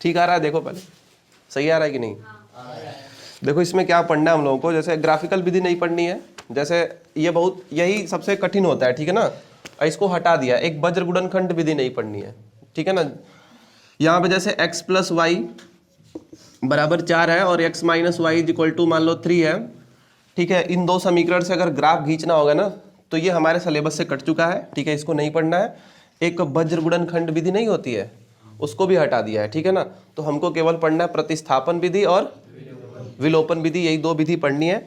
ठीक आ रहा है? देखो पहले सही आ रहा है कि नहीं? देखो इसमें क्या पढ़ना है हम लोगों को, जैसे ग्राफिकल विधि नहीं पढ़नी है, जैसे ये बहुत यही सबसे कठिन होता है, ठीक है ना। इसको हटा दिया, एक वज्र गुणनखंड विधि नहीं पढ़नी है, ठीक है ना। यहाँ पे जैसे x प्लस वाई बराबर 4 है और x minus y is equal to मान लो 3 है, ठीक है। इन दो समीकरण से अगर ग्राफ खींचना होगा ना तो ये हमारे सिलेबस से कट चुका है, ठीक है, इसको नहीं पढ़ना है। एक वज्र गुणनखंड विधि नहीं होती है, उसको भी हटा दिया है, ठीक है ना। तो हमको केवल पढ़ना है प्रतिस्थापन विधि और विलोपन विधि, यही दो विधि पढ़नी है,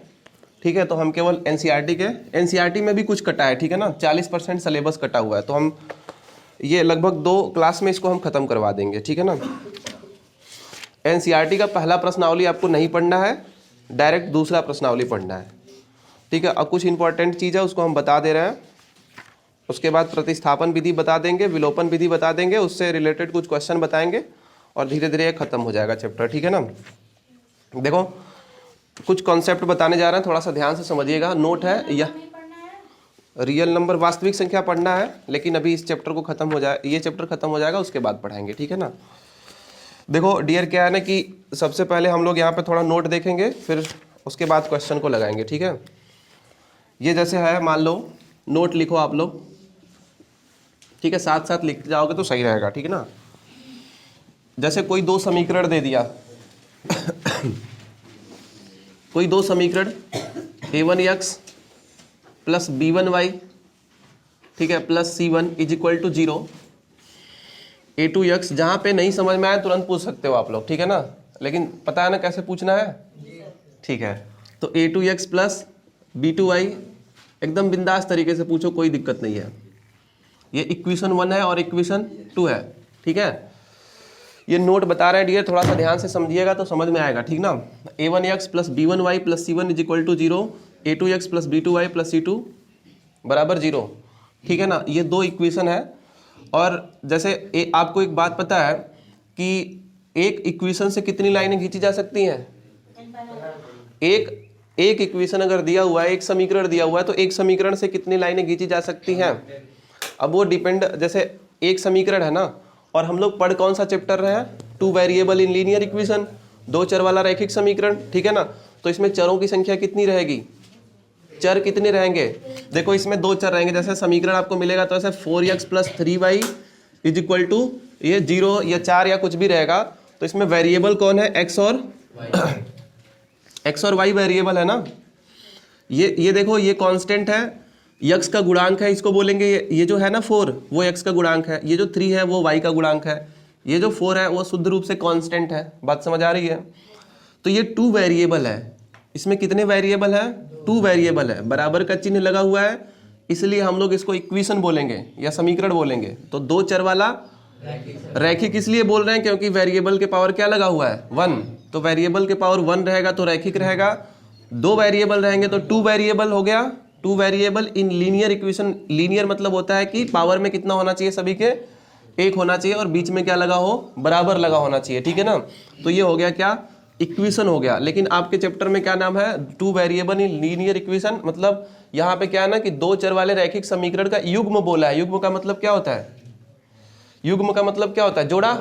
ठीक है। तो हम केवल एनसीईआरटी में भी कुछ कटा है, ठीक है ना, 40% सिलेबस कटा हुआ है, तो हम ये लगभग 2 क्लास में इसको हम खत्म करवा देंगे, ठीक है ना। एनसीईआरटी का पहला प्रश्नावली आपको नहीं पढ़ना है, डायरेक्ट दूसरा प्रश्नावली पढ़ना है, ठीक है। अब कुछ इंपॉर्टेंट चीज़ है उसको हम बता दे रहे हैं, उसके बाद प्रतिस्थापन विधि बता देंगे, विलोपन विधि बता देंगे, उससे रिलेटेड कुछ क्वेश्चन बताएंगे और धीरे धीरे खत्म हो जाएगा चैप्टर, ठीक है ना। देखो कुछ कॉन्सेप्ट बताने जा रहे हैं, थोड़ा सा ध्यान से समझिएगा। नोट है यह रियल नंबर वास्तविक संख्या पढ़ना है, लेकिन अभी इस चैप्टर को खत्म हो जाए, ये चैप्टर खत्म हो जाएगा उसके बाद पढ़ाएंगे, ठीक है ना। देखो डियर क्या है ना कि सबसे पहले हम लोग यहाँ पे थोड़ा नोट देखेंगे, फिर उसके बाद क्वेश्चन को लगाएंगे, ठीक है। ये जैसे है, मान लो नोट लिखो आप लोग, ठीक है, साथ साथ लिखते जाओगे तो सही रहेगा, ठीक है ना। जैसे कोई दो समीकरण दे दिया कोई दो समीकरण a1x प्लस b1y, ठीक है, plus c1 is equal to 0, a2x, जहाँ पे नहीं समझ में आए तुरंत पूछ सकते हो आप लोग, ठीक है ना, लेकिन पता है ना कैसे पूछना है, ठीक है। तो a2x प्लस b2y एकदम बिंदास तरीके से पूछो, कोई दिक्कत नहीं है। ये इक्वेशन 1 है और इक्वेशन 2 है, ठीक है। ये नोट बता रहे हैं डियर, थोड़ा सा ध्यान से समझिएगा तो समझ में आएगा, ठीक ना। a1x plus b1y plus c1 is equal to 0, a2x plus b2y plus c2 बराबर 0, ठीक है ना। ये दो इक्वेशन है। और जैसे आपको एक बात पता है कि एक इक्वेशन से कितनी लाइनें खींची जा सकती हैं? एक इक्वेशन अगर दिया हुआ है, एक समीकरण दिया हुआ है, तो एक समीकरण से कितनी लाइनें खींची जा सकती हैं? अब वो डिपेंड, जैसे एक समीकरण है ना, और हम लोग पढ़ कौन सा चैप्टर रहे हैं? 2 वेरिएबल इन लीनियर इक्वेशन, 2 चर वाला रैखिक समीकरण, ठीक है ना। तो इसमें चरों की संख्या कितनी रहेगी? चर कितने रहेंगे? देखो इसमें 2 चर रहेंगे, जैसे समीकरण आपको मिलेगा तो ऐसे 4x plus 3y is equal to ये 0 या 4 या कुछ भी रहेगा। तो इसमें वेरिएबल कौन है? x और y वेरिएबल है ना। ये देखो ये कांस्टेंट है, x का गुणांक है, इसको बोलेंगे ये जो है ना 4 वो x का गुणांक है, ये जो 3 है वो y का गुणांक है, ये जो 4 है वो शुद्ध रूप से कांस्टेंट है। बात समझ आ रही है? तो ये 2 वेरिएबल है। इसमें कितने वेरिएबल है? 2 वेरिएबल है, बराबर का चिन्ह लगा हुआ है, इसलिए हम लोग इसको इक्वेशन बोलेंगे या समीकरण बोलेंगे। तो 2 चर वाला रैखिक इसलिए बोल रहे हैं क्योंकि वेरिएबल के पावर क्या लगा हुआ है? 1। तो वेरिएबल के पावर 1 रहेगा तो रैखिक रहेगा। 2 वेरिएबल रहेंगे तो 2 वेरिएबल हो गया। 2 variable in linear equation, linear मतलब होता है कि पावर में कितना होना चाहिए? सभी के 1 होना चाहिए और बीच में क्या लगा हो? बराबर लगा होना चाहिए, ठीक है ना। तो ये हो गया क्या? इक्वेशन हो गया। लेकिन आपके चैप्टर में क्या नाम है? 2 वेरिएबल इन लीनियर इक्वेशन, मतलब यहाँ पे क्या है ना कि 2 चर वाले रैखिक समीकरण का युग्म बोला है। युग्म का मतलब क्या होता है? युग्म का मतलब क्या होता है? जोड़ा,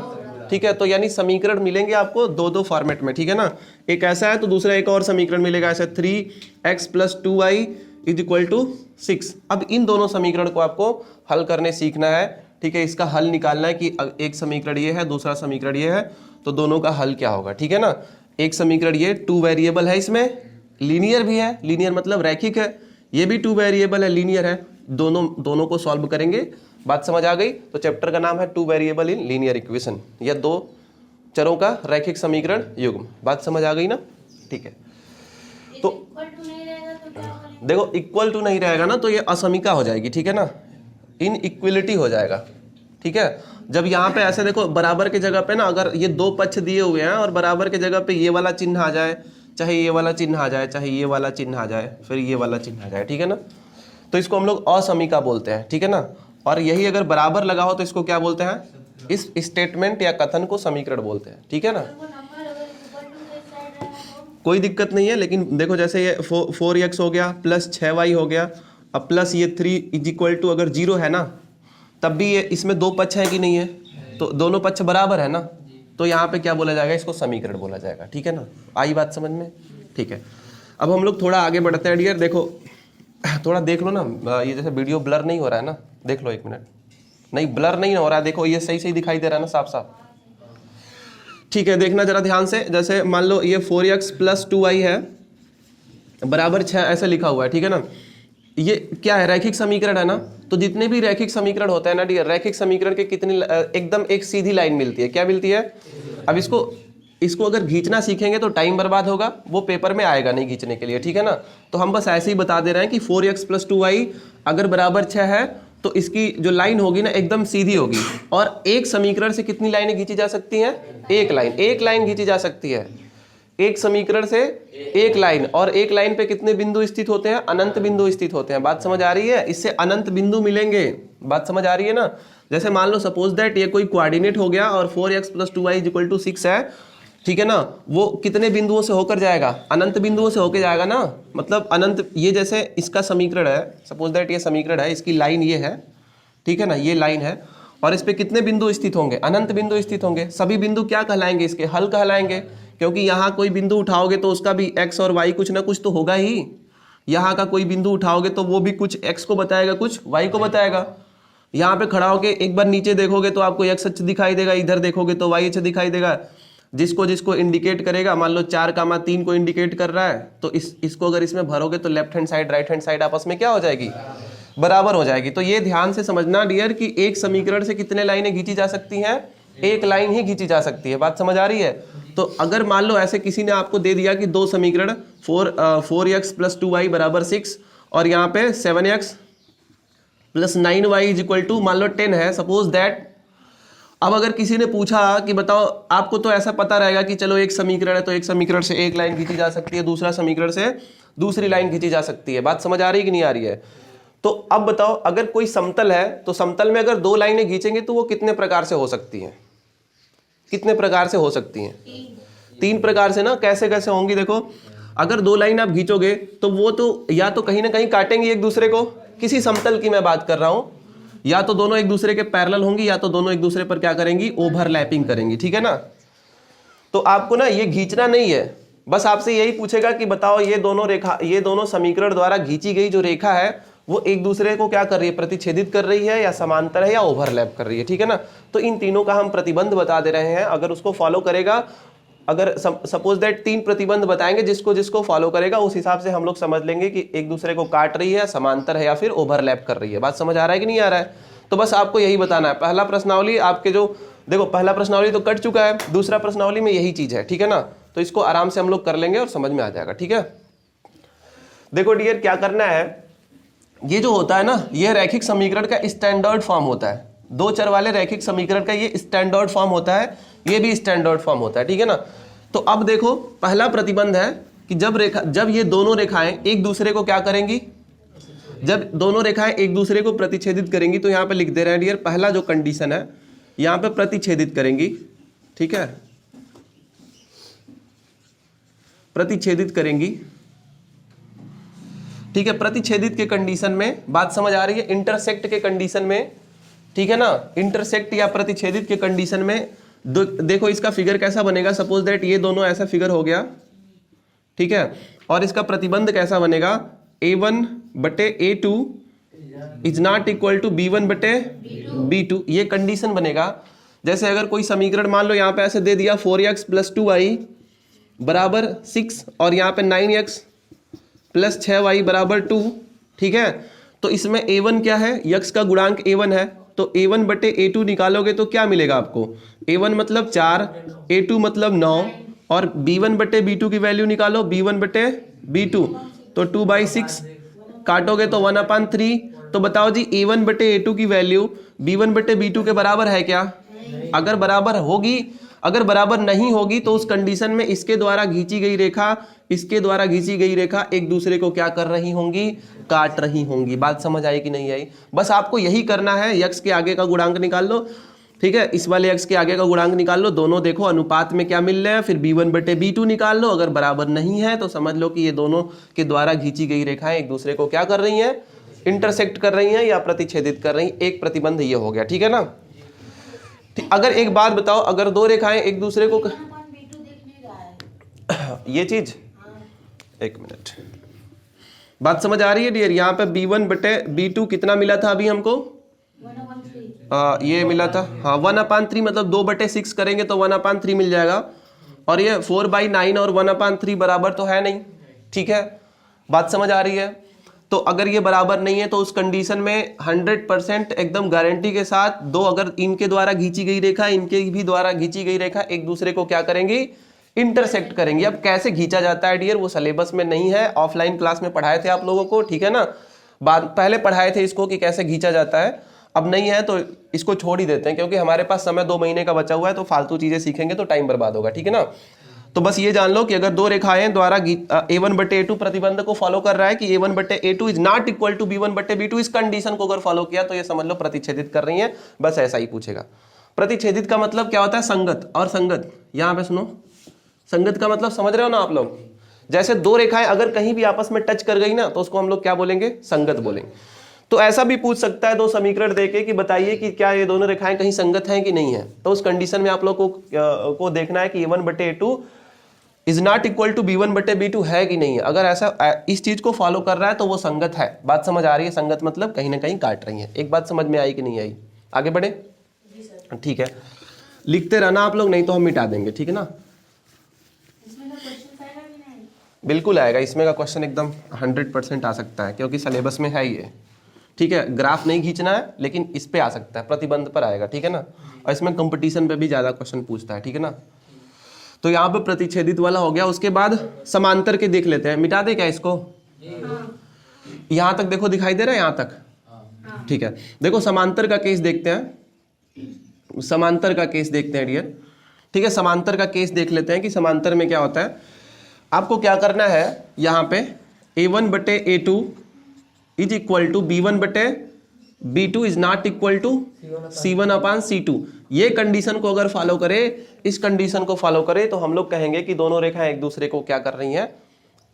ठीक है। तो यानी समीकरण मिलेंगे आपको 2-2 फॉर्मेट में, ठीक है ना। एक ऐसा है तो दूसरा एक और समीकरण मिलेगा ऐसे 3x plus 2y is equal to 6। अब इन दोनों समीकरण को आपको हल करने सीखना है, ठीक है। इसका हल निकालना है कि एक समीकरण ये है, दूसरा समीकरण ये है, तो दोनों का हल क्या होगा, ठीक है ना। एक समीकरण ये 2 वेरिएबल है, इसमें लीनियर भी है, लीनियर मतलब रैखिक है, ये भी 2 वेरिएबल है, लीनियर है, दोनों को सॉल्व करेंगे। बात समझ आ गई? तो चैप्टर का नाम है 2 वेरिएबल इन लीनियर इक्वेशन, या 2 चरों का रैखिक समीकरण युग्म। बात समझ आ गई ना? ठीक है। तो देखो इक्वल टू नहीं रहेगा ना तो ये असमीका हो जाएगी, ठीक है ना, इन इक्वलिटी हो जाएगा, ठीक है। जब यहाँ पे ऐसे देखो बराबर के जगह पे ना, अगर ये 2 पक्ष दिए हुए हैं और बराबर के जगह पे ये वाला चिन्ह आ जाए, चाहे ये वाला चिन्ह आ जाए, चाहे ये वाला चिन्ह आ जाए, फिर ये वाला चिन्ह आ जाए, ठीक है ना, तो इसको हम लोग असमीका बोलते हैं, ठीक है ना। और यही अगर बराबर लगा हो तो इसको क्या बोलते हैं? इस स्टेटमेंट या कथन को समीकरण बोलते हैं, ठीक है ना। कोई दिक्कत नहीं है, लेकिन देखो जैसे ये 4x हो गया प्लस 6y हो गया, अब प्लस ये 3 इज इक्वल टू अगर 0 है ना, तब भी ये इसमें 2 पक्ष है कि नहीं है? तो दोनों पक्ष बराबर है ना, तो यहाँ पे क्या बोला जाएगा, इसको समीकरण बोला जाएगा। ठीक है ना, आई बात समझ में? ठीक है, अब हम लोग थोड़ा आगे बढ़ते हैं डियर। देखो थोड़ा देख लो ना, ये जैसे वीडियो ब्लर नहीं हो रहा है ना, देख लो 1 मिनट। नहीं ब्लर नहीं हो रहा है, देखो ये सही सही दिखाई दे रहा है ना, साफ साफ। ठीक है, देखना जरा ध्यान से। जैसे मान लो ये 4x + 2y है बराबर 6 ऐसे लिखा हुआ है। ठीक है ना, ये क्या है, रैखिक समीकरण है ना। तो जितने भी रैखिक समीकरण होते हैं ना डियर, रैखिक समीकरण के कितनी एकदम एक सीधी लाइन मिलती है। क्या मिलती है? अब इसको अगर खींचना सीखेंगे तो टाइम बर्बाद होगा, वो पेपर में आएगा नहीं खींचने के लिए। ठीक है ना, तो हम बस ऐसे ही बता दे रहे हैं कि 4x + 2y अगर बराबर 6 है तो इसकी जो लाइन होगी ना एकदम सीधी होगी। और एक समीकरण से कितनी लाइनें खींची जा सकती हैं? एक लाइन खींची जा सकती है। एक समीकरण से एक लाइन, और एक लाइन पे कितने बिंदु स्थित होते हैं? अनंत बिंदु स्थित होते हैं। बात समझ आ रही है? इससे अनंत बिंदु मिलेंगे। बात समझ आ रही है ना? जैसे मान लो सपोज दैट ये कोई कोऑर्डिनेट हो गया और 4x + 2y = 6 है। ठीक है ना, वो कितने बिंदुओं से होकर जाएगा? अनंत बिंदुओं से होकर जाएगा ना। मतलब अनंत, ये जैसे इसका समीकरण है, सपोज दैट ये समीकरण है, इसकी लाइन ये है। ठीक है ना, ये लाइन है और इस पे कितने बिंदु स्थित होंगे? अनंत बिंदु स्थित होंगे। सभी बिंदु क्या कहलाएंगे? इसके हल कहलाएंगे, क्योंकि यहाँ कोई बिंदु उठाओगे तो उसका भी x और y कुछ ना कुछ तो होगा ही। यहाँ का कोई बिंदु उठाओगे तो वो भी कुछ x को बताएगा, कुछ y को बताएगा। यहाँ पे खड़ा होके एक बार नीचे देखोगे तो आपको x अक्ष दिखाई देगा, इधर देखोगे तो y अक्ष दिखाई देगा। जिसको जिसको इंडिकेट करेगा, मान लो 4,3 को इंडिकेट कर रहा है, तो इसको अगर इसमें भरोगे तो left hand side right hand side आपस में क्या हो जाएगी? बराबर हो जाएगी। तो ये ध्यान से समझना डियर कि एक समीकरण से कितने लाइनें खींची जा सकती हैं? एक लाइन ही खींची जा सकती है। बात समझ आ रही है? तो अगर मान लो ऐसे किसी ने आपको दे दिया कि दो समीकरण 4x + 2y = 6 और यहाँ पे 7x + 9y = मान लो 10 है, सपोज दैट। अब अगर किसी ने पूछा कि बताओ, आपको तो ऐसा पता रहेगा कि चलो एक समीकरण है तो एक समीकरण से एक लाइन खींची जा सकती है, दूसरा समीकरण से दूसरी लाइन खींची जा सकती है। बात समझ आ रही है कि नहीं आ रही है? तो अब बताओ, अगर कोई समतल है तो समतल में अगर 2 लाइनें खींचेंगे तो वो कितने प्रकार से हो सकती हैं? कितने प्रकार से हो सकती हैं? 3 प्रकार से ना। कैसे कैसे होंगी? देखो, अगर 2 लाइन आप खींचोगे तो वो तो या तो कहीं ना कहीं काटेंगे एक दूसरे को। किसी समतल की मैं बात कर रहा हूं, या तो दोनों एक दूसरे के पैरेलल होंगी, या तो दोनों एक दूसरे पर क्या करेंगी? ओवरलैपिंग करेंगी। ठीक है ना, तो आपको ना ये खींचना नहीं है, बस आपसे यही पूछेगा कि बताओ ये दोनों समीकरण द्वारा खींची गई जो रेखा है वो एक दूसरे को क्या कर रही है? प्रतिच्छेदित कर रही है, या समांतर है, या ओवरलैप कर रही है। ठीक है ना, तो इन तीनों का हम प्रतिबंध बता दे रहे हैं। अगर उसको फॉलो करेगा, अगर सपोज दैट 3 प्रतिबंध बताएंगे, जिसको जिसको फॉलो करेगा उस हिसाब से हम लोग समझ लेंगे कि एक दूसरे को काट रही है, समांतर है, या फिर ओवरलैप कर रही है। बात समझ आ रहा है कि नहीं आ रहा है? तो बस आपको यही बताना है। पहला प्रश्नावली आपके जो देखो, पहला प्रश्नावली तो कट चुका है, दूसरा प्रश्नावली में यही चीज है। ठीक है ना, तो इसको आराम से हम लोग कर लेंगे और समझ में आ जाएगा। ठीक है, देखो डियर, क्या करना है, ये जो होता है ना, ये रैखिक समीकरण का स्टैंडर्ड फॉर्म होता है। 2 चर वाले रैखिक समीकरण का ये स्टैंडर्ड फॉर्म होता है, ये भी स्टैंडर्ड फॉर्म होता है। ठीक है ना, तो अब देखो, पहला प्रतिबंध है कि जब ये दोनों रेखाएं एक दूसरे को क्या करेंगी? जब दोनों रेखाएं एक दूसरे को प्रतिच्छेदित करेंगी, तो यहां पे लिख दे रहे हैं डियर, पहला जो कंडीशन है यहां पे प्रतिच्छेदित करेंगी। ठीक है, प्रतिच्छेदित करेंगी। ठीक है, प्रतिच्छेदित के कंडीशन में बात समझ आ रही है? इंटरसेक्ट के कंडीशन में, ठीक है ना, इंटरसेक्ट या प्रतिच्छेदित के कंडीशन में देखो इसका फिगर कैसा बनेगा। सपोज दैट ये दोनों ऐसा फिगर हो गया, ठीक है, और इसका प्रतिबंध कैसा बनेगा? A1/A2 is not equal to B1/B2, ये कंडीशन बनेगा। जैसे अगर कोई समीकरण मान लो यहाँ पे ऐसे दे दिया 4x + 2y = 6 और यहाँ पे 9x + 6y = 2। ठीक है, तो इसमें A1 क्या है? यक्ष का गुणांक A1 है, तो A1/A2 निकालोगे तो क्या मिलेगा आपको? A1 मतलब 4, A2 मतलब 9, और B1/B2 की वैल्यू निकालो, B1/B2 तो 2/6, काटोगे तो 1/3। तो बताओ जी, A1/A2 की वैल्यू B1/B2 के बराबर है क्या? अगर बराबर होगी, अगर बराबर नहीं होगी तो उस कंडीशन में इसके द्वारा खींची गई रेखा, इसके द्वारा खींची गई रेखा एक दूसरे को क्या कर रही होंगी? काट रही होंगी। बात समझ आई कि नहीं आई? बस आपको यही करना है, यक्ष के आगे का गुणांक निकाल लो। ठीक है, इस वाले यक्ष के आगे का गुणांक निकाल लो, दोनों देखो अनुपात में क्या मिल रहे हैं, फिर B1/B2 निकाल लो। अगर बराबर नहीं है तो समझ लो कि ये दोनों के द्वारा खींची गई रेखाएं एक दूसरे को क्या कर रही हैं? इंटरसेक्ट कर रही हैं या प्रतिच्छेदित कर रही हैं। एक प्रतिबंध ये हो गया। ठीक है ना, अगर एक बात बताओ, अगर दो रेखाएं एक दूसरे को ये चीज, एक मिनट, बात समझ आ रही है डियर? यहाँ पे B1 बटे B2 कितना मिला था अभी हमको? ये मिला था, हाँ 1/3, मतलब 2/6 करेंगे तो 1/3 मिल जाएगा। और ये 4/9 और 1/3 बराबर तो है नहीं, ठीक है, बात समझ आ रही है? तो अगर ये बराबर नहीं है तो उस कंडीशन में 100% एकदम गारंटी के साथ दो, अगर इनके द्वारा खींची गई रेखा इनके भी द्वारा खींची गई रेखा एक दूसरे को क्या करेंगी? इंटरसेक्ट करेंगे। अब कैसे खींचा जाता है डियर, वो सिलेबस में नहीं है, ऑफलाइन क्लास में पढ़ाए थे आप लोगों को, ठीक है ना, पहले पढ़ाए थे इसको कि कैसे खींचा जाता है, अब नहीं है तो इसको छोड़ ही देते हैं, क्योंकि हमारे पास समय 2 महीने का बचा हुआ है, तो फालतू चीजें सीखेंगे तो टाइम बर्बाद होगा, ठीक है ना। तो बस ये जान लो कि अगर दो रेखाएं द्वारा A1/A2 प्रतिबंध को फॉलो कर रहा है कि A1/A2 is not equal to B1/B2, इस कंडीशन को अगर फॉलो किया तो ये समझ लो प्रतिच्छेदित कर रही है, बस ऐसा ही पूछेगा। प्रतिच्छेदित का मतलब क्या होता है? संगत। और संगत, यहां पे सुनो, संगत का मतलब समझ रहे हो ना आप लोग? जैसे दो रेखाएं अगर कहीं भी आपस में टच कर गई ना तो उसको हम लोग क्या बोलेंगे? संगत बोलेंगे। तो ऐसा भी पूछ सकता है दो समीकरण देके कि बताइए कि क्या ये दोनों रेखाएं कहीं संगत हैं कि नहीं है, तो उस कंडीशन में आप लोग को देखना है कि A1/A2 is not equal to B1/B2 है कि नहीं है। अगर ऐसा इस चीज को फॉलो कर रहा है तो वो संगत है। बात समझ आ रही है? संगत मतलब कहीं ना कहीं काट रही है। एक बात समझ में आई कि नहीं आई? आगे बढ़े, ठीक है, लिखते रहना आप लोग, नहीं तो हम मिटा देंगे, ठीक है ना। बिल्कुल आएगा, इसमें का क्वेश्चन एकदम 100% आ सकता है, क्योंकि सिलेबस में है ये, ठीक है। ग्राफ नहीं खींचना है लेकिन इस पे आ सकता है, प्रतिबंध पर आएगा, ठीक है ना। और इसमें कंपटीशन पे भी ज्यादा क्वेश्चन पूछता है, ठीक है ना। तो यहाँ पे प्रतिच्छेदित वाला हो गया। उसके बाद समांतर के देख लेते हैं। मिटा दे क्या इसको? यहाँ तक देखो, दिखाई दे रहा है यहाँ तक? ठीक है, देखो समांतर का केस देखते हैं, समांतर का केस देखते हैं डियर, ठीक है। समांतर का केस देख लेते हैं कि समांतर में क्या होता है। आपको क्या करना है, यहाँ पे A1/A2 is equal to B1/B2 is not equal to C1/C2। ये कंडीशन को अगर फॉलो करे, इस कंडीशन को फॉलो करे, तो हम लोग कहेंगे कि दोनों रेखाएं एक दूसरे को क्या कर रही हैं?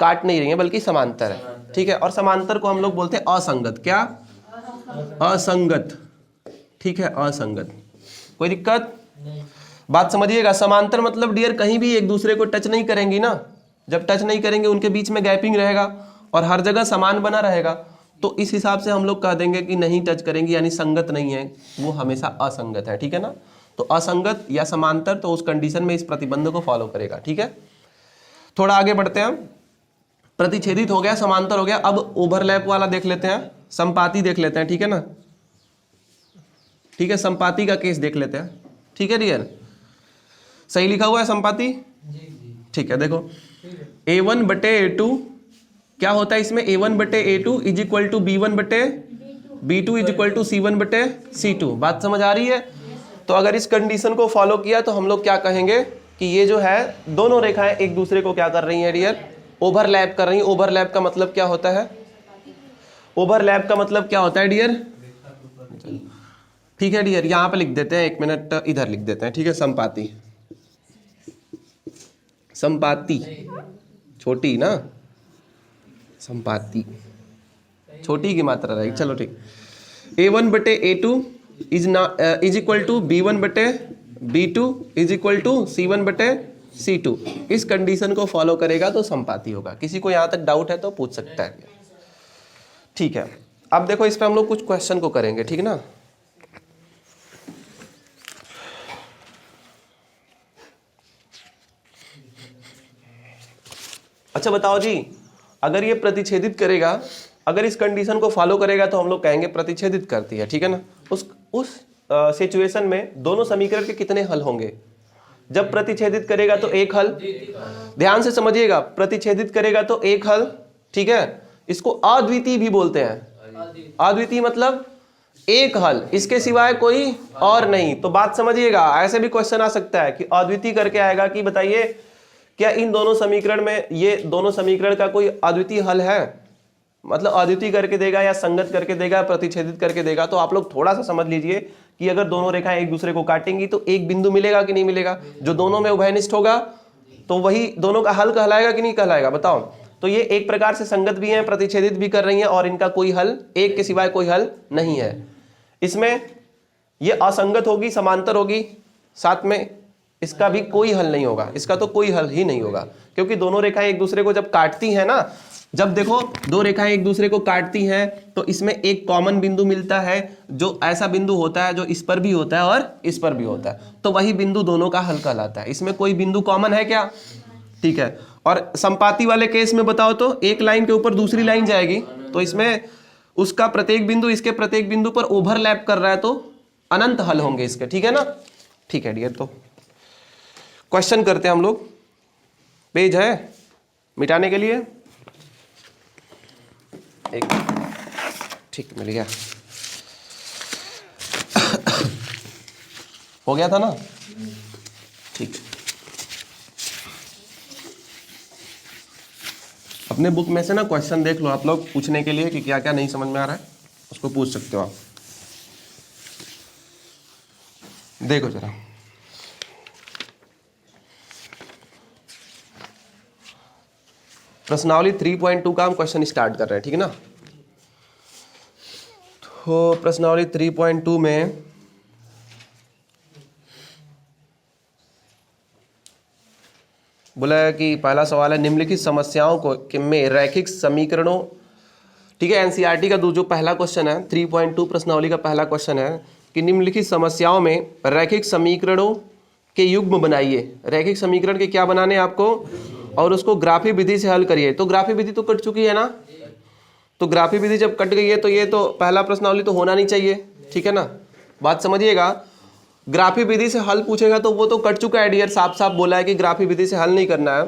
काट नहीं रही हैं, बल्कि समांतर है, ठीक है। और समांतर को हम लोग बोलते हैं असंगत। क्या? असंगत, ठीक है, असंगत। कोई दिक्कत? बात समझिएगा। समांतर मतलब डियर कहीं भी एक दूसरे को टच नहीं करेंगी ना। जब टच नहीं करेंगे उनके बीच में गैपिंग रहेगा और हर जगह समान बना रहेगा, तो इस हिसाब से हम लोग कह देंगे कि नहीं टच करेंगी, यानी संगत नहीं है, वो हमेशा असंगत है, ठीक है ना। तो असंगत या समांतर, तो उस कंडीशन में इस प्रतिबंध को फॉलो करेगा, ठीक है। थोड़ा आगे बढ़ते हैं। प्रतिच्छेदित हो गया, समांतर हो गया, अब ओवरलैप वाला देख लेते हैं, संपाती देख लेते हैं, ठीक है ना। ठीक है, संपाती का केस देख लेते हैं, ठीक है डियर। सही लिखा हुआ है संपाती? ठीक है, देखो A1/A2 क्या होता है इसमें? A1/A2 is equal to B1/B2 is equal to C1/C2। बात समझ आ रही है? तो अगर इस कंडीशन को फॉलो किया तो हम लोग क्या कहेंगे कि ये जो है दोनों रेखाएं एक दूसरे को क्या कर रही हैं डियर? ओवरलैप कर रही हैं। ओवरलैप का मतलब क्या होता है? ओवरलैप का मतलब क्या होता है डियर? ठीक है डियर, यहां पे लिख देते हैं, एक मिनट इधर लिख देते हैं, ठीक है। संपाती, संपाती छोटी ना, संपाती छोटी की मात्रा रहेगी, चलो ठीक। A1/A2 is equal to B1/B2 is equal to C1/C2। इस कंडीशन को फॉलो करेगा तो संपाती होगा। किसी को यहां तक डाउट है तो पूछ सकता है, ठीक है। अब देखो इस पे हम लोग कुछ क्वेश्चन को करेंगे, ठीक है ना। अच्छा बताओ जी, अगर ये प्रतिच्छेदित करेगा, अगर इस कंडीशन को फॉलो करेगा तो हम लोग कहेंगे प्रतिच्छेदित करती है, ठीक है ना। उस सिचुएशन में दोनों समीकरण के कितने हल होंगे? जब प्रतिच्छेदित करेगा तो एक हल, ध्यान से समझिएगा, प्रतिच्छेदित करेगा तो एक हल, ठीक है। इसको अद्वितीय भी बोलते हैं। अद्वितीय मतलब एक हल, इसके सिवाय कोई और नहीं। तो बात समझिएगा, ऐसे भी क्वेश्चन आ सकता है कि अद्वितीय करके आएगा कि बताइए क्या इन दोनों समीकरण में, ये दोनों समीकरण का कोई अद्वितीय हल है? मतलब अद्वितीय करके देगा या संगत करके देगा, प्रतिच्छेदित करके देगा। तो आप लोग थोड़ा सा समझ लीजिए कि अगर दोनों रेखाएं एक दूसरे को काटेंगी तो एक बिंदु मिलेगा कि नहीं मिलेगा? जो दोनों में उभयनिष्ठ होगा तो वही दोनों का हल कहलाएगा कि नहीं कहलाएगा? बताओ। तो ये एक प्रकार से संगत भी है, प्रतिच्छेदित भी कर रही है, और इनका कोई हल, एक के सिवाय कोई हल नहीं है। इसमें ये असंगत होगी, समांतर होगी, साथ में इसका भी कोई हल नहीं होगा, इसका तो कोई हल ही नहीं होगा, क्योंकि दोनों रेखाएं एक दूसरे को जब काटती हैं ना, जब देखो दो रेखाएं एक दूसरे को काटती हैं तो इसमें एक कॉमन बिंदु मिलता है, जो ऐसा बिंदु होता है जो इस पर भी होता है और इस पर भी होता है, तो वही बिंदु दोनों का हल कहलाता है। इसमें कोई बिंदु कॉमन है क्या? ठीक है। और संपाती वाले केस में बताओ तो एक लाइन के ऊपर दूसरी लाइन जाएगी, तो इसमें उसका प्रत्येक बिंदु इसके प्रत्येक बिंदु पर ओवरलैप कर रहा है, तो अनंत हल होंगे इसके, ठीक है ना? ठीक है डियर, तो क्वेश्चन करते हैं हम लोग। पेज है मिटाने के लिए? एक, ठीक, मिल गया। हो गया था ना? ठीक। अपने बुक में से ना क्वेश्चन देख लो आप लोग, पूछने के लिए कि क्या क्या नहीं समझ में आ रहा है, उसको पूछ सकते हो आप। देखो जरा, प्रश्नावली 3.2 का हम क्वेश्चन स्टार्ट कर रहे हैं, ठीक है ना? तो प्रश्नावली 3.2 में बोला है कि पहला सवाल है, निम्नलिखित समस्याओं को में रैखिक समीकरणों, ठीक है, एनसीईआरटी का जो पहला क्वेश्चन है 3.2 प्रश्नावली का पहला क्वेश्चन है कि निम्नलिखित समस्याओं में रैखिक समीकरणों के युग्म बनाइए। रैखिक समीकरण के क्या बनाने आपको, और उसको ग्राफी विधि से हल करिए। तो ग्राफी विधि तो कट चुकी है ना, तो ग्राफी विधि जब कट गई है तो ये तो पहला प्रश्नावली तो होना नहीं चाहिए, ठीक है ना? बात समझिएगा, ग्राफी विधि से हल पूछेगा तो वो तो कट चुका है डियर, साफ साफ बोला है कि ग्राफी विधि से हल नहीं करना है,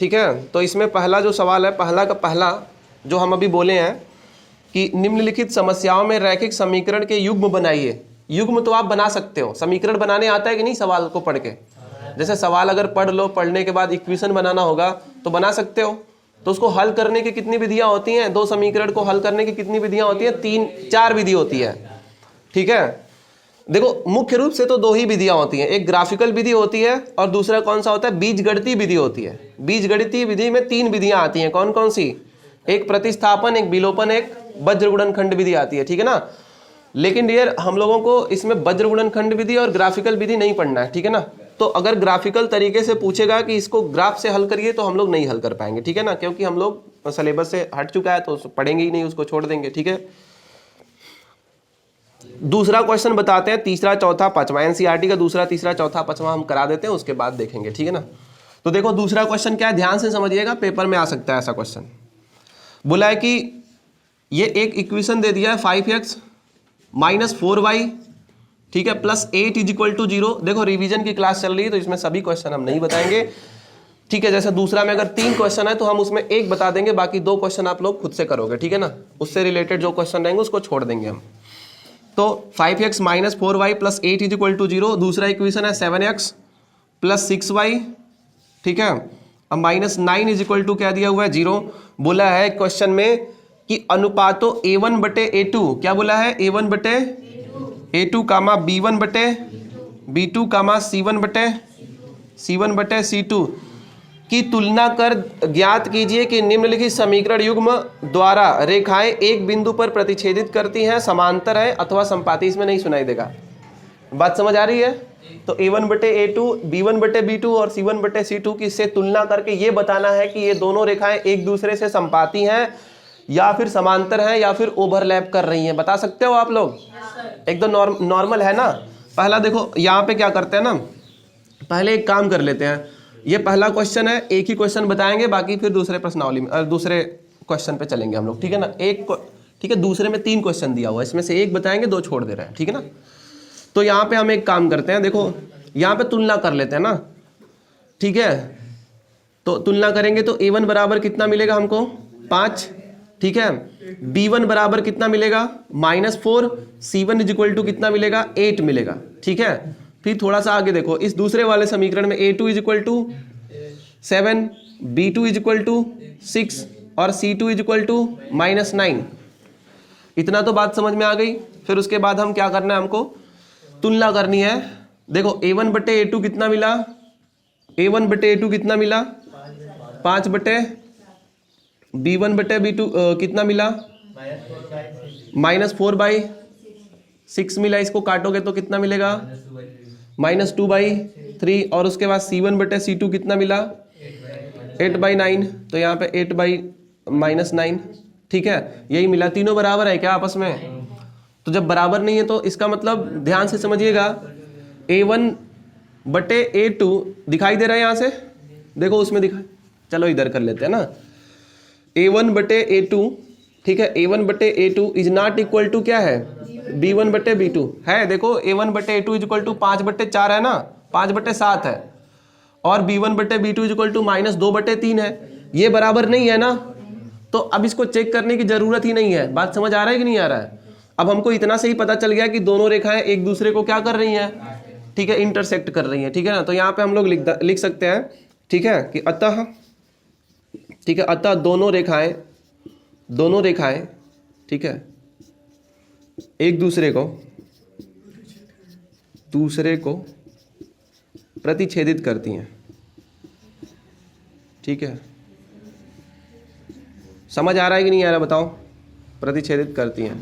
ठीक है? तो इसमें पहला जो सवाल है, पहला का पहला जो हम अभी बोले हैं कि निम्नलिखित समस्याओं में रैखिक समीकरण के युग्म बनाइए। युग्म तो आप बना सकते हो, समीकरण बनाने आता है कि नहीं सवाल को पढ़ के? जैसे सवाल अगर पढ़ लो, पढ़ने के बाद इक्वेशन बनाना होगा तो बना सकते हो। तो उसको हल करने की कितनी विधियां होती हैं? दो समीकरण को हल करने की कितनी विधियां होती हैं? 3-4 विधि होती है, ठीक है? देखो मुख्य रूप से तो दो ही विधियां होती हैं, एक ग्राफिकल विधि होती है और दूसरा कौन सा होता है? बीजगणितीय विधि होती है। बीजगणितीय विधि में 3 विधियां आती हैं, कौन कौन सी? एक प्रतिस्थापन, एक विलोपन, एक वज्र गुणनखंड विधि आती है, ठीक है ना? लेकिन डियर हम लोगों को इसमें वज्र गुणनखंड विधि और ग्राफिकल विधि नहीं पढ़ना है, ठीक है ना? तो अगर ग्राफिकल तरीके से पूछेगा कि इसको ग्राफ से हल करिए तो हम लोग नहीं हल कर पाएंगे, ठीक है ना? क्योंकि हम लोग सिलेबस से हट चुका है तो पढ़ेंगे ही नहीं, उसको छोड़ देंगे, ठीक है? दूसरा क्वेश्चन बताते हैं, तीसरा चौथा पांचवा, एनसीईआरटी का दूसरा तीसरा चौथा पांचवा हम करा देते हैं, उसके बाद देखेंगे, ठीक है ना? तो देखो दूसरा क्वेश्चन क्या है, ध्यान से समझिएगा, पेपर में आ सकता है ऐसा क्वेश्चन। बोला है कि ये एक इक्वेशन दे दिया है 5x - 4y, ठीक है, +8 = 0। देखो रिवीजन की क्लास चल रही है तो इसमें सभी क्वेश्चन हम नहीं बताएंगे, ठीक है? जैसे दूसरा में अगर 3 क्वेश्चन है तो हम उसमें एक बता देंगे, बाकी 2 क्वेश्चन आप लोग खुद से करोगे, ठीक है ना? उससे रिलेटेड जो क्वेश्चन रहेंगे उसको छोड़ देंगे हम। तो 5x - 4y +8 = 0। दूसरा इक्वेशन है 7x + 6y, ठीक है? अब -9 = क्या दिया हुआ है? 0। बोला है क्वेश्चन में कि अनुपातों A1/A2, क्या बोला है? A1/A2 कामा B1/B2 कामा C1/C2 की तुलना कर ज्ञात कीजिए कि निम्नलिखित समीकरण युग्म द्वारा रेखाएं एक बिंदु पर प्रतिच्छेदित करती हैं, समांतर है अथवा संपाती। इसमें नहीं सुनाई देगा, बात समझ आ रही है? तो A1/A2, B1/B2 और C1/C2 की से तुलना करके ये बताना है कि ये दोनों रेखाएं एक दूसरे से संपाती हैं या फिर समांतर हैं या फिर ओवरलैप कर रही हैं। बता सकते हो आप लोग? एकदम नॉर्मल है ना? पहला देखो यहाँ पे क्या करते हैं ना, पहले एक काम कर लेते हैं, ये पहला क्वेश्चन है, एक ही क्वेश्चन बताएंगे, बाकी फिर दूसरे प्रश्नावली में दूसरे क्वेश्चन पे चलेंगे हम लोग, ठीक है ना? ठीक है, दूसरे में 3 क्वेश्चन दिया हुआ है, इसमें से एक बताएंगे, 2 छोड़ दे रहे हैं, ठीक है ना? तो यहाँ पे हम एक काम करते हैं, देखो यहाँ पे तुलना कर लेते हैं ना, ठीक है? तो तुलना करेंगे तो A1 बराबर कितना मिलेगा हमको? 5, ठीक है? B1 बराबर कितना मिलेगा? -4। C1 = कितना मिलेगा? 8 मिलेगा, ठीक है? फिर थोड़ा सा आगे देखो, इस दूसरे वाले समीकरण में A2 = 7, B2 = 6 और C2 = -9। इतना तो बात समझ में आ गई। फिर उसके बाद हम क्या करना है, हमको तुलना करनी है। देखो A1/A2 कितना मिला? A1/A2 कितना मिला? 5 B1/B2 कितना मिला? -4/6 6 मिला, इसको काटोगे तो कितना मिलेगा -2/3, और उसके बाद C1/C2 कितना मिला 8/9, तो यहाँ पे 8/-9, ठीक है, यही मिला। तीनों बराबर है क्या आपस में? तो जब बराबर नहीं है तो इसका मतलब ध्यान से समझिएगा, A1/A2 दिखाई दे रहा है यहाँ से, देखो उसमें दिखा, चलो इधर कर लेते हैं ना, A1/A2, ठीक है, A1/A2 is not equal to क्या है, B1/B2 है। देखो A1/A2 इज इक्वल टू 5/4 है ना, 5/7 है, और B1/B2 इज इक्वल टू -2/3 है। ये बराबर नहीं है ना, तो अब इसको चेक करने की जरूरत ही नहीं है। बात समझ आ रहा है कि नहीं आ रहा है? अब हमको इतना से ही पता चल गया कि दोनों रेखाएं एक दूसरे को क्या कर रही हैं, ठीक है, इंटरसेक्ट कर रही हैं, ठीक है ना। तो यहाँ पे हम लोग लिख सकते हैं, ठीक है, कि अतः, ठीक है, अतः दोनों रेखाएं, ठीक है, एक दूसरे को प्रतिच्छेदित करती हैं, ठीक है। समझ आ रहा है कि नहीं आ रहा बताओ? प्रतिच्छेदित करती हैं,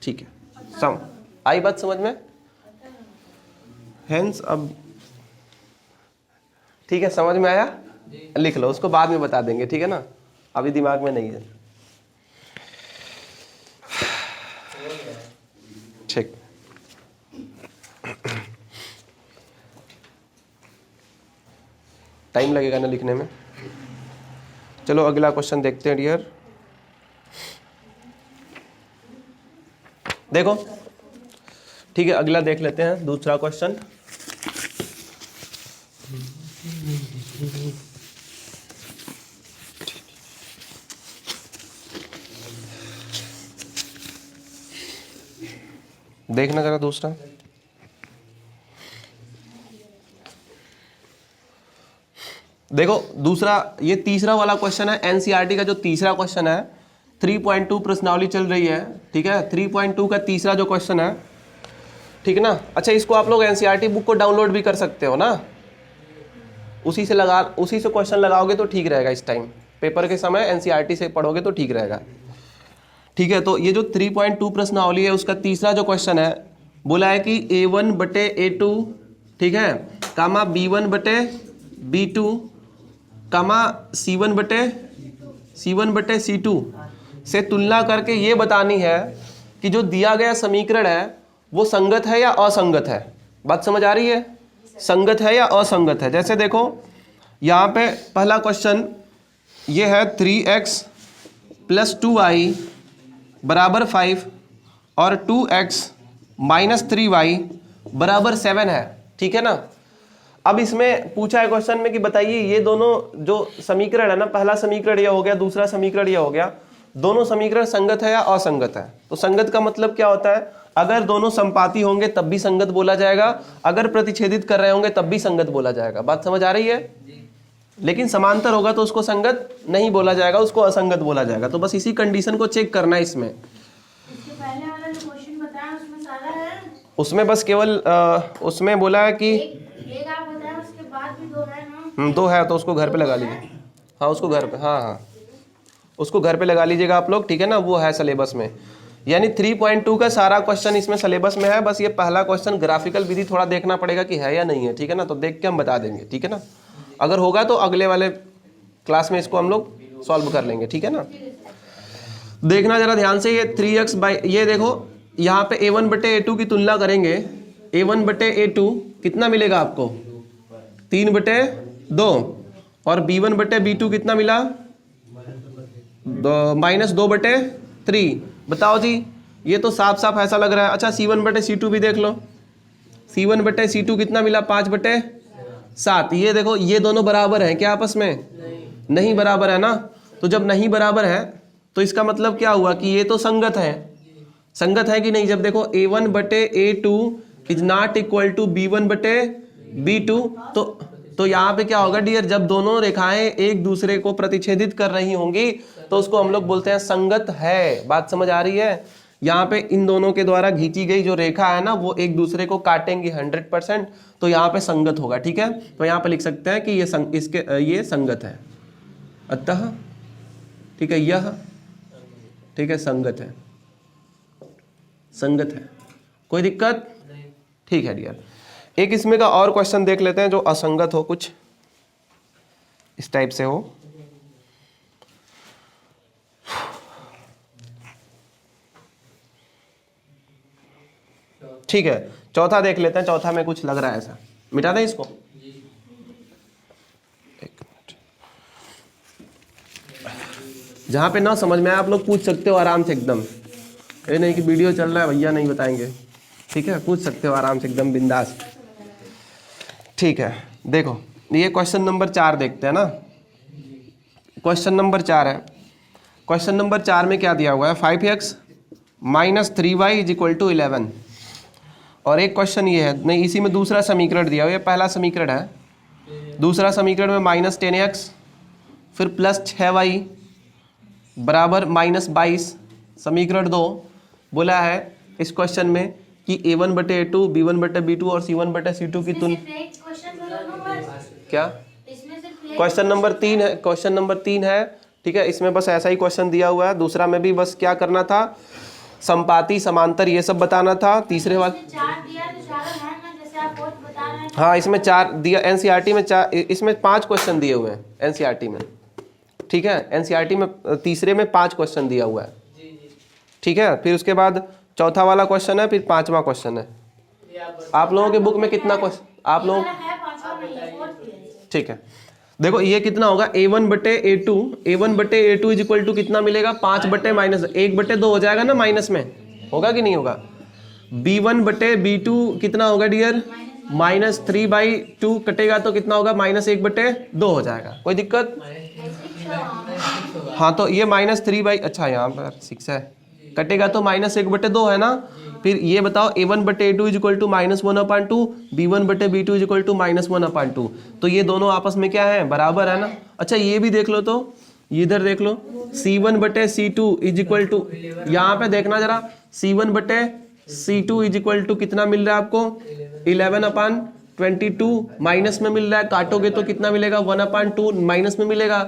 ठीक है, आई बात समझ में? हेंस अब ठीक है, समझ में आया? लिख लो, उसको बाद में बता देंगे, ठीक है ना, अभी दिमाग में नहीं है। ठीक, टाइम लगेगा ना लिखने में। चलो अगला क्वेश्चन देखते हैं डियर। देखो, ठीक है, अगला देख लेते हैं, दूसरा क्वेश्चन। देखना जरा दूसरा। देखो दूसरा, ये तीसरा वाला क्वेश्चन है, एनसीईआरटी का जो तीसरा क्वेश्चन है, 3.2 प्रश्नावली चल रही है, ठीक है, 3.2 का तीसरा जो क्वेश्चन है, ठीक है ना। अच्छा, इसको आप लोग एनसीईआरटी बुक को डाउनलोड भी कर सकते हो ना, उसी से क्वेश्चन लगाओगे तो ठीक रहेगा। इस टाइम पेपर के समय एनसीईआरटी से पढ़ोगे तो ठीक रहेगा, ठीक है। तो ये जो 3.2 प्रश्नावली है उसका तीसरा जो क्वेश्चन है, बोला है कि A1/A2, ठीक है, कामा B1/B2, कामा C1/C2 से तुलना करके ये बतानी है कि जो दिया गया समीकरण है वो संगत है या असंगत है। बात समझ आ रही है? संगत है या असंगत है। जैसे देखो यहाँ पे पहला क्वेश्चन ये है 3x + 2y = 5 और 2x - 3y = 7 है, ठीक है ना। अब इसमें पूछा है क्वेश्चन में कि बताइए ये दोनों जो समीकरण है ना, पहला समीकरण यह हो गया, दूसरा समीकरण यह हो गया, दोनों समीकरण संगत है या असंगत है। तो संगत का मतलब क्या होता है? अगर दोनों संपाती होंगे तब भी संगत बोला जाएगा, अगर प्रतिच्छेदित कर रहे होंगे तब भी संगत बोला जाएगा। बात समझ आ रही है? लेकिन समांतर होगा तो उसको संगत नहीं बोला जाएगा, उसको असंगत बोला जाएगा। तो बस इसी कंडीशन को चेक करना है इसमें। पहले वाला जो क्वेश्चन बताया उसमें सारा है, उसमें बस केवल उसमें बोला है कि एक आप बताया, उसके बाद भी 2 है ना। 2 है तो उसको घर पे लगा लीजिए। हाँ उसको घर पे, हाँ उसको घर पे लगा लीजिएगा आप लोग, ठीक है ना, वो है सिलेबस में। यानी 3.2 का सारा क्वेश्चन इसमें सिलेबस में है। बस ये पहला क्वेश्चन ग्राफिकल विधि थोड़ा देखना पड़ेगा कि है या नहीं है, ठीक है ना, तो देख के हम बता देंगे, ठीक है ना। अगर होगा तो अगले वाले क्लास में इसको हम लोग सॉल्व कर लेंगे, ठीक है ना। देखना जरा ध्यान से, ये 3x ये देखो यहाँ पे A1/A2 की तुलना करेंगे, A1/A2 कितना मिलेगा आपको 3/2 और B1/B2 कितना मिला -2/3। बताओ जी, ये तो साफ साफ ऐसा लग रहा है। अच्छा C1/C2 भी देख लो, C1/C2 कितना मिला 5/7। ये देखो ये दोनों बराबर हैं क्या आपस में? नहीं बराबर है ना। तो जब नहीं बराबर है तो इसका मतलब क्या हुआ कि ये तो संगत है। संगत है कि नहीं? जब देखो A1/A2 is not equal to B1/B2, तो यहाँ पे क्या होगा डियर, जब दोनों रेखाएं एक दूसरे को प्रतिच्छेदित कर रही होंगी तो उसको हम लोग बोलते हैं संगत है। बात समझ आ रही है? यहाँ पे इन दोनों के द्वारा खींची गई जो रेखा है ना वो एक दूसरे को काटेंगी 100%, तो यहाँ पे संगत होगा, ठीक है। तो यहाँ पे लिख सकते हैं कि ये संगत है, अतः ठीक है, यह ठीक है संगत है। संगत है, कोई दिक्कत? ठीक है डियर। एक इसमें का और क्वेश्चन देख लेते हैं जो असंगत हो, कुछ इस टाइप से हो। ठीक है, चौथा देख लेते हैं। चौथा में कुछ लग रहा है ऐसा, मिटा दें इसको। एक मिनट, जहां पे ना समझ में आए आप लोग पूछ सकते हो आराम से एकदम, ये नहीं कि वीडियो चल रहा है भैया नहीं बताएंगे, ठीक है, पूछ सकते हो आराम से एकदम बिंदास। ठीक है, देखो ये क्वेश्चन नंबर 4 देखते हैं ना। क्वेश्चन नंबर 4 है। क्वेश्चन नंबर 4 में क्या दिया हुआ है, 5x minus 3y is equal to 11। और एक क्वेश्चन ये है, नहीं इसी में दूसरा समीकरण दिया हुआ है, पहला समीकरण है, दूसरा समीकरण में माइनस 10x फिर प्लस 6y बराबर माइनस 22। समीकरण 2 बोला है इस क्वेश्चन में कि a1/a2 b1/b2 और c1/c2 की तुलना। क्या क्वेश्चन नंबर 3 है, क्वेश्चन नंबर 3 है, ठीक है। इसमें बस ऐसा ही क्वेश्चन दिया हुआ है, दूसरा में भी बस क्या करना था, संपाती समांतर ये सब बताना था। तीसरे वाले हाँ इसमें 4 दिया, एनसीईआरटी में 4, इसमें 5 क्वेश्चन दिए हुए हैं एनसीईआरटी में, ठीक है। एनसीईआरटी में तीसरे में 5 क्वेश्चन दिया हुआ है, ठीक है। फिर उसके बाद चौथा वाला क्वेश्चन है, फिर 5वां क्वेश्चन है। आप लोगों के बुक में कितना क्वेश्चन आप लोग, ठीक है। देखो ये कितना होगा, a1/a2, a1/a2 is equal to कितना मिलेगा, 5/-1/2 हो जाएगा ना, माइनस में होगा कि नहीं होगा। b1/b2 कितना होगा डियर, -3/2 कटेगा तो कितना होगा, -1/2 हो जाएगा, कोई दिक्कत? हाँ तो ये -3 अच्छा यहाँ पर 6 है, कटेगा तो -1/2 है ना। फिर ये बताओ a1/a2 is equal to -1/2, b1/b2 is equal to -1/2, तो ये दोनों आपस में क्या है, बराबर है ना। अच्छा ये भी देख लो, तो इधर देख लो, c1/c2 इज इक्वल टू, यहाँ पे देखना जरा, c1/c2 इज इक्वल टू कितना मिल रहा है आपको, 11/22, माइनस में मिल रहा है, काटोगे तो कितना मिलेगा, 1/2 माइनस में मिलेगा।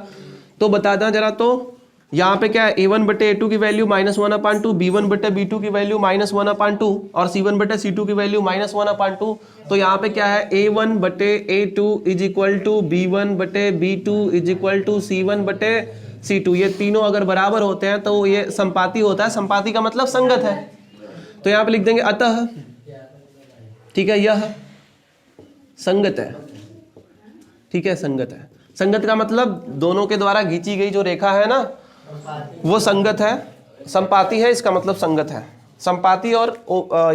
तो बता दें जरा, तो यहाँ पे क्या है, a1/a2 की वैल्यू -1/2, b1/b2 की वैल्यू -1/2 और c1/c2 की वैल्यू -1/2। तो यहाँ पे क्या है, a1/a2 is equal to b1/b2 is equal to c1/c2। ये तीनों अगर बराबर होते हैं तो ये संपाती होता है, संपाती का मतलब संगत है। तो यहाँ पे लिख देंगे अतः, ठीक है, यह संगत है, ठीक है, संगत है। संगत का मतलब दोनों के द्वारा खींची गई जो रेखा है ना वो संगत है। संपाती है इसका मतलब संगत है। संपाती और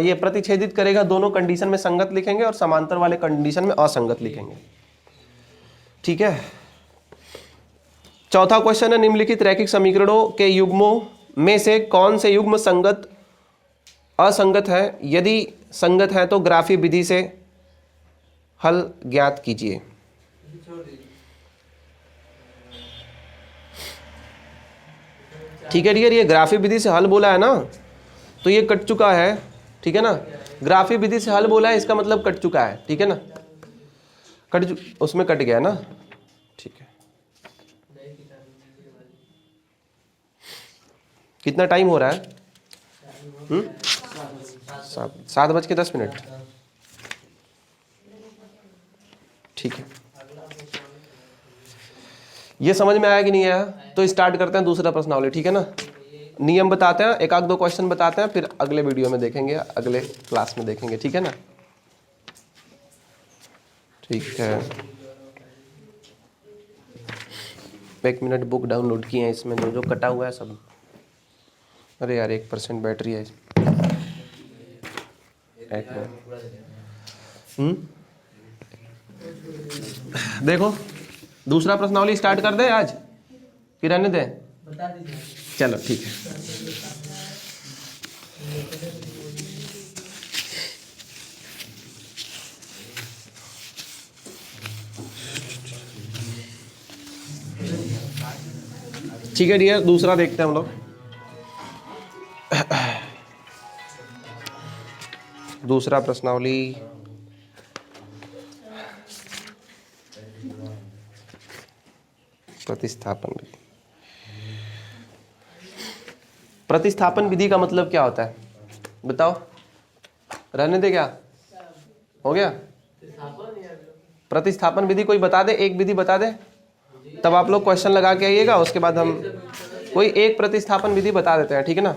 ये प्रतिच्छेदित करेगा, दोनों कंडीशन में संगत लिखेंगे और समांतर वाले कंडीशन में असंगत लिखेंगे, ठीक है। चौथा क्वेश्चन है, निम्नलिखित रैखिक समीकरणों के युग्मों में से कौन से युग्म संगत असंगत है, यदि संगत है तो ग्राफी विधि से हल ज्ञात कीजिए। ठीक है डियर, ये ग्राफी विधि से हल बोला है ना, तो ये कट चुका है, ठीक है ना। ग्राफी विधि से हल बोला है, इसका मतलब कट चुका है, ठीक है ना, उसमें कट गया ना, ठीक है। कितना टाइम हो रहा है, 7:10, ठीक है। ये समझ में आया कि नहीं आया? तो स्टार्ट करते हैं दूसरा प्रश्नावली, ठीक है ना। नियम बताते हैं, एक आध दो क्वेश्चन बताते हैं, फिर अगले वीडियो में देखेंगे, अगले क्लास में देखेंगे, ठीक है ना। ठीक है, 1 मिनट, बुक डाउनलोड किए हैं, इसमें जो जो कटा हुआ है सब। अरे यार 1% बैटरी है, 1 मिनट। देखो दूसरा प्रश्नावली स्टार्ट कर दे आज कि रहने दें, बता दीजिए, चलो ठीक है। ठीक है डियर, दूसरा देखते हैं हम लोग। दूसरा प्रश्नावली, प्रतिस्थापन विधि। प्रतिस्थापन विधि का मतलब क्या होता है? बताओ, रहने दे क्या हो गया? प्रतिस्थापन विधि कोई बता दे, एक विधि बता दे, तब आप लोग क्वेश्चन लगा के आइएगा, उसके बाद हम कोई एक प्रतिस्थापन विधि बता देते हैं, ठीक है ना।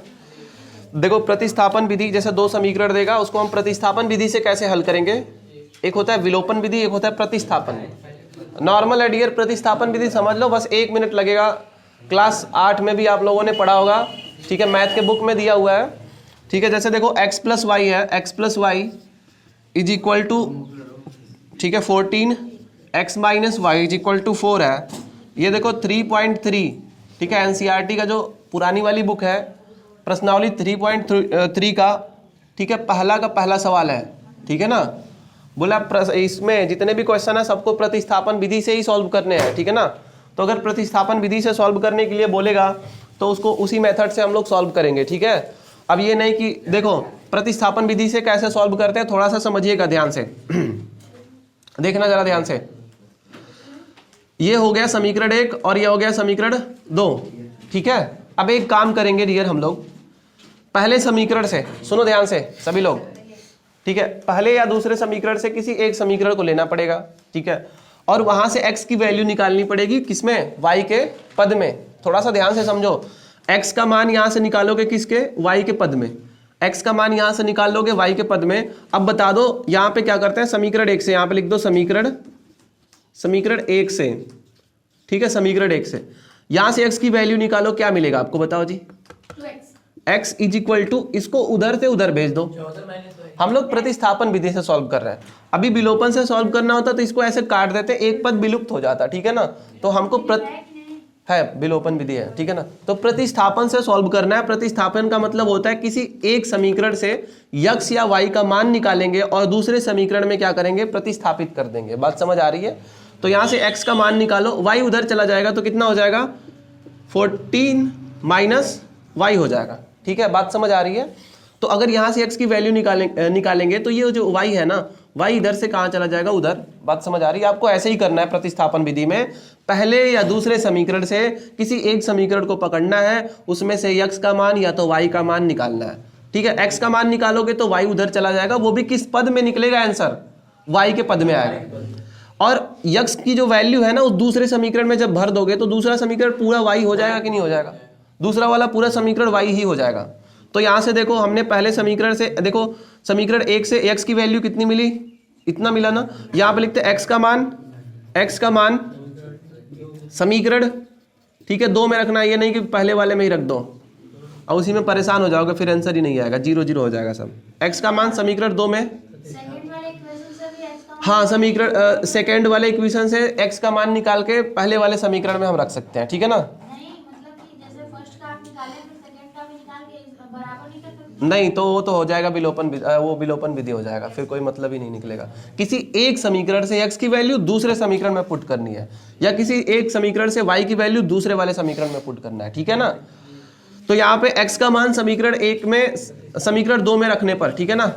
देखो प्रतिस्थापन विधि, जैसे दो समीकरण देगा उसको हम प्रतिस्थापन विधि से कैसे हल करेंगे, एक होता है विलोपन विधि, एक होता है प्रतिस्थापन। नॉर्मल है डियर, प्रतिस्थापन विधि समझ लो, बस 1 मिनट लगेगा। क्लास 8 में भी आप लोगों ने पढ़ा होगा, ठीक है, मैथ के बुक में दिया हुआ है, ठीक है। जैसे देखो x प्लस वाई है, x plus y is equal to, ठीक है, 14, x minus y is equal to 4 है। ये देखो 3.3, ठीक है, एनसीईआरटी का जो पुरानी वाली बुक है, प्रश्नावली 3.3 का, ठीक है, पहला सवाल है, ठीक है ना। बोला इसमें जितने भी क्वेश्चन है सबको प्रतिस्थापन विधि से ही सॉल्व करने हैं, ठीक है ना। तो अगर प्रतिस्थापन विधि से सॉल्व करने के लिए बोलेगा तो उसको उसी मेथड से हम लोग सॉल्व करेंगे, ठीक है। अब ये नहीं कि देखो प्रतिस्थापन विधि से कैसे सॉल्व करते हैं, थोड़ा सा समझिएगा ध्यान से देखना जरा ध्यान से। ये हो गया समीकरण 1 और ये हो गया समीकरण 2, ठीक है। अब एक काम करेंगे डियर, हम लोग पहले समीकरण से, सुनो ध्यान से सभी लोग, ठीक है, पहले या दूसरे समीकरण से किसी एक समीकरण को लेना पड़ेगा, ठीक है, और वहां से x की वैल्यू निकालनी पड़ेगी, किसमें, y के पद में। थोड़ा सा ध्यान से समझो, x का मान यहां से निकालोगे किसके, y के पद में, x का मान यहां से निकाल लोगे y के पद में। अब बता दो यहां पे क्या करते हैं, समीकरण 1 से, यहां पे लिख दो समीकरण 1 से, ठीक है, समीकरण 1 से यहां से x की वैल्यू निकालो, क्या मिलेगा आपको बताओ जी, 2x। x is equal to, इसको उधर से उधर भेज दो। हम लोग प्रतिस्थापन विधि से सॉल्व कर रहे हैं, अभी विलोपन से सॉल्व करना होता तो इसको ऐसे काट देते, एक पद विलुप्त हो जाता, ठीक है ना। तो हमको है विलोपन विधि है, ठीक है ना। तो प्रतिस्थापन से सॉल्व करना है। प्रतिस्थापन का मतलब होता है किसी एक समीकरण से x या y का मान निकालेंगे और दूसरे समीकरण में क्या करेंगे, प्रतिस्थापित कर देंगे। बात समझ आ रही है? तो यहां से x का मान निकालो, y उधर चला जाएगा तो कितना हो जाएगा, 14 माइनस y हो जाएगा, ठीक है। बात समझ आ रही है? तो अगर यहां से x की वैल्यू निकालेंगे तो ये जो y है ना, y इधर से कहां चला जाएगा, उधर। बात समझ आ रही है? आपको ऐसे ही करना है प्रतिस्थापन विधि में, पहले या दूसरे समीकरण से किसी एक समीकरण को पकड़ना है, उसमें से x का मान या तो y का मान निकालना है, ठीक है। x का मान निकालोगे तो y उधर चला जाएगा, वो भी किस पद में निकलेगा आंसर, y के पद में आएगा। और x की जो वैल्यू है ना, उस दूसरे समीकरण में जब भर दोगे तो दूसरा समीकरण पूरा y हो जाएगा कि नहीं हो जाएगा, दूसरा वाला पूरा समीकरण y ही हो जाएगा। तो यहां से देखो हमने पहले समीकरण से, देखो समीकरण 1 से x की वैल्यू कितनी मिली, इतना मिला ना। यहां पे लिखते x का मान समीकरण, ठीक है, 2 में रखना है, ये नहीं कि पहले वाले में ही रख दो और उसी में परेशान हो जाओगे, फिर आंसर ही नहीं आएगा, 0 हो जाएगा सब। x का मान समीकरण 2 में, सेकंड वाले इक्वेशन से भी x का मान, हाँ समीकरण सेकेंड वाले इक्वेशन से x का मान निकाल के पहले वाले समीकरण में हम रख सकते हैं, ठीक है ना। नहीं मतलब कि जैसे फर्स्ट का आप निकाले फिर सेकंड का भी निकाल के बराबर नहीं कर सकते? नहीं तो वो तो हो जाएगा विलोपन, वो विलोपन विधि हो जाएगा, फिर कोई मतलब ही नहीं निकलेगा। किसी एक समीकरण से x की वैल्यू दूसरे समीकरण में पुट करनी है, या किसी एक समीकरण से y की वैल्यू दूसरे वाले समीकरण में पुट करना है, ठीक है ना। तो यहाँ पे x का मान समीकरण 1 में, समीकरण 2 में रखने पर, ठीक है ना,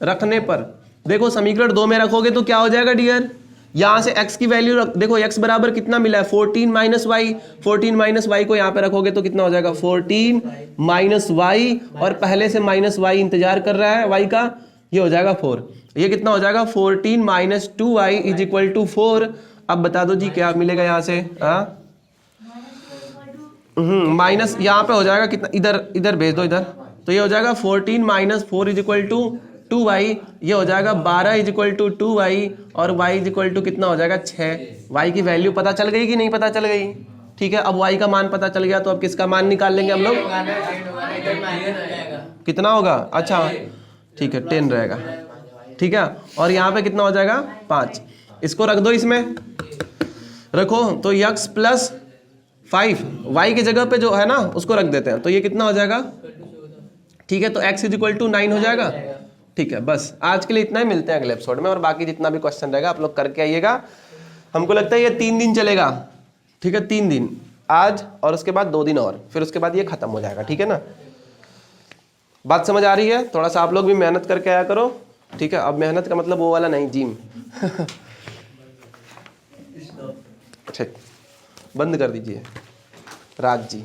रखने पर देखो समीकरण 2 में रखोगे तो क्या हो जाएगा डियर, यहां से x की वैल्यू देखो, x बराबर कितना मिला है, 14 माइनस वाई, 14 माइनस वाई को यहाँ पे रखोगे तो कितना हो जाएगा, 14 माइनस वाई, और पहले से माइनस वाई इंतजार कर रहा है y का, ये हो जाएगा 4। ये कितना हो जाएगा, 14 minus 2y is equal to 4। अब बता दो जी क्या मिलेगा यहाँ से, माइनस यहाँ पे हो जाएगा कितना, इधर भेज दो इधर, तो ये हो जाएगा 14 minus 4 is equal to 2y, ये हो जाएगा 12 इज इक्वल टू 2y, और y इज इक्वल टू कितना हो जाएगा 6। y की वैल्यू पता चल गई कि नहीं पता चल गई, ठीक है। अब y का मान पता चल गया तो अब किसका मान निकाल लेंगे हम लोग, कितना होगा, अच्छा ठीक है 10 रहेगा, ठीक है। और यहाँ पे कितना हो जाएगा 5, इसको रख दो, इसमें रखो तो x प्लस 5 y की जगह पे जो है ना उसको रख देते हैं, तो ये कितना हो जाएगा, ठीक है। तो x इज इक्वल टू 9 हो जाएगा, ठीक है। बस आज के लिए इतना ही, मिलते हैं अगले एपिसोड में, और बाकी जितना भी क्वेश्चन रहेगा आप लोग करके आइएगा। हमको लगता है ये 3 दिन चलेगा, ठीक है, 3 दिन आज और उसके बाद 2 दिन और, फिर उसके बाद ये खत्म हो जाएगा, ठीक है ना। बात समझ आ रही है? थोड़ा सा आप लोग भी मेहनत करके आया करो, ठीक है। अब मेहनत का मतलब वो वाला नहीं, जिम ठीक, बंद कर दीजिए राज जी।